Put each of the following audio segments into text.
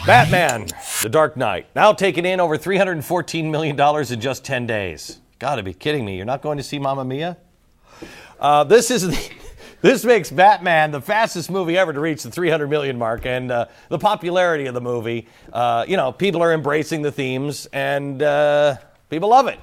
Batman, The Dark Knight, now taking in over $314 million in just 10 days. Gotta be kidding me. You're not going to see Mamma Mia? This makes Batman the fastest movie ever to reach the 300 million mark, and the popularity of the movie, people are embracing the themes, and people love it.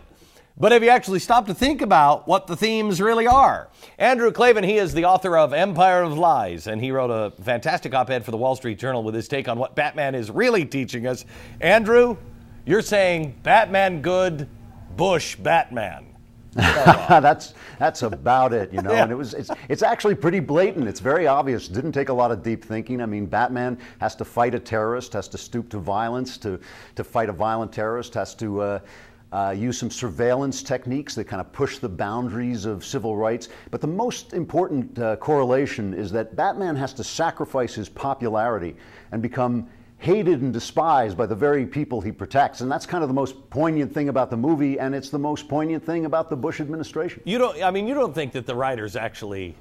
But have you actually stopped to think about what the themes really are? Andrew Klavan, he is the author of Empire of Lies, and he wrote a fantastic op-ed for the Wall Street Journal with his take on what Batman is really teaching us. Andrew, you're saying Batman good, Bush Batman. That's about it, Yeah. And it's actually pretty blatant. It's very obvious. It didn't take a lot of deep thinking. I mean, Batman has to fight a terrorist, has to stoop to violence to fight a violent terrorist, has to use some surveillance techniques that kind of push the boundaries of civil rights. But the most important correlation is that Batman has to sacrifice his popularity and become hated and despised by the very people he protects. And that's kind of the most poignant thing about the movie, and it's the most poignant thing about the Bush administration. You don't think that the writers actually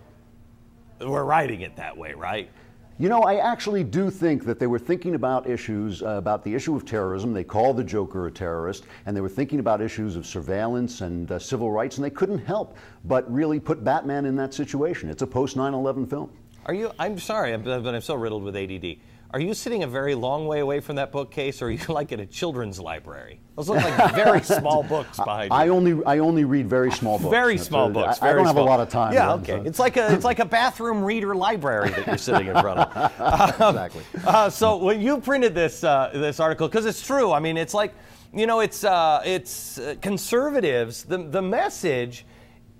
were writing it that way, right? I actually do think that they were thinking about issues, about the issue of terrorism. They called the Joker a terrorist, and they were thinking about issues of surveillance and civil rights, and they couldn't help but really put Batman in that situation. It's a post-9/11 film. I'm sorry, but I'm so riddled with ADD. Are you sitting a very long way away from that bookcase, or are you like in a children's library? Those look like very small books behind you. I only read very small books. Very small books. I don't have a lot of time. Yeah, okay. It's like a bathroom reader library that you're sitting in front of. Exactly. So when you printed this article, because it's true. I mean, it's like, it's conservatives. The message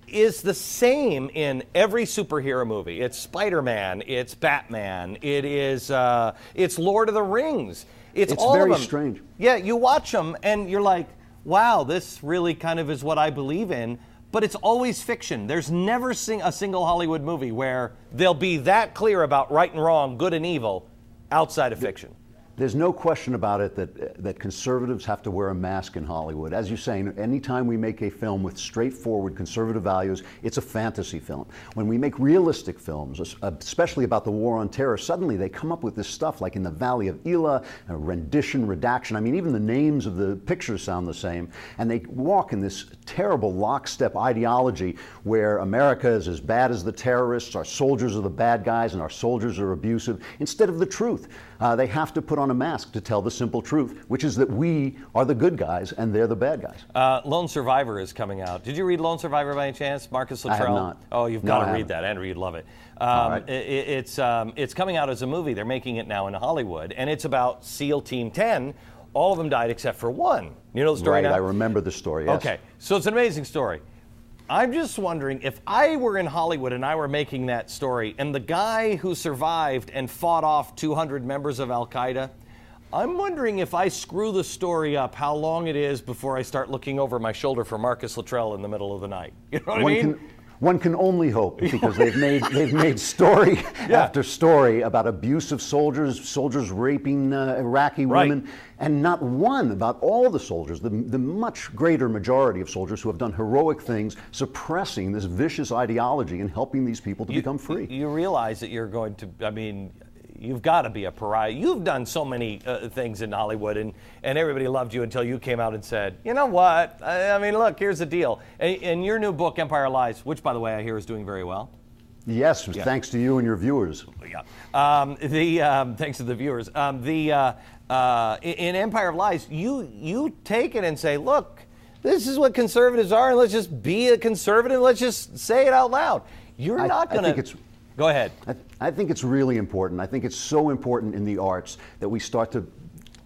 is the same in every superhero movie. It's Spider-Man, it's Batman, it's Lord of the Rings. It's all of them. It's very strange. Yeah, you watch them and you're like, wow, this really kind of is what I believe in, but it's always fiction. There's never a single Hollywood movie where they'll be that clear about right and wrong, good and evil, outside of fiction. There's no question about it that conservatives have to wear a mask in Hollywood. As you're saying, anytime we make a film with straightforward conservative values, it's a fantasy film. When we make realistic films, especially about the war on terror, suddenly they come up with this stuff like in the Valley of Elah, rendition, redaction. I mean, even the names of the pictures sound the same. And they walk in this terrible lockstep ideology where America is as bad as the terrorists, our soldiers are the bad guys, and our soldiers are abusive, instead of the truth. They have to put on a mask to tell the simple truth, which is that we are the good guys and they're the bad guys. Lone Survivor is coming out. Did you read Lone Survivor by any chance? Marcus Luttrell? I have not. Oh, you've got to read that. Andrew, you'd love it. Right. It's coming out as a movie. They're making it now in Hollywood, and it's about SEAL Team 10. All of them died except for one. You know the story now? Right, I remember the story, yes. Okay, so it's an amazing story. I'm just wondering, if I were in Hollywood and I were making that story, and the guy who survived and fought off 200 members of Al-Qaeda, I'm wondering if I screw the story up, how long it is before I start looking over my shoulder for Marcus Luttrell in the middle of the night. You know what I mean? One can only hope, because they've made story after story about abusive soldiers raping Iraqi women, and not one about all the soldiers, the much greater majority of soldiers who have done heroic things, suppressing this vicious ideology and helping these people to become free. You realize that you're going to, you've got to be a pariah. You've done so many things in Hollywood, and everybody loved you until you came out and said, you know what? Look, here's the deal. And your new book, Empire of Lies, which, by the way, I hear is doing very well. Yes, thanks to you and your viewers. Yeah. Thanks to the viewers. In Empire of Lies, you take it and say, look, this is what conservatives are, and let's just be a conservative. Let's just say it out loud. You're not going to... Go ahead. I think it's really important. I think it's so important in the arts that we start to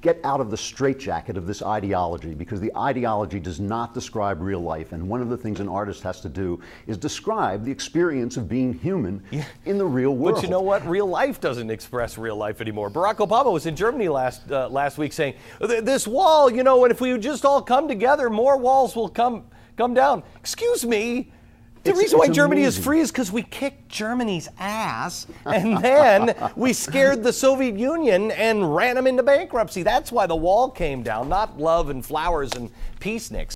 get out of the straitjacket of this ideology, because the ideology does not describe real life. And one of the things an artist has to do is describe the experience of being human in the real world. But you know what? Real life doesn't express real life anymore. Barack Obama was in Germany last week saying, this wall, and if we would just all come together, more walls will come down. Excuse me. The reason why Germany is free is because we kicked Germany's ass, and then we scared the Soviet Union and ran them into bankruptcy. That's why the wall came down, not love and flowers and peaceniks.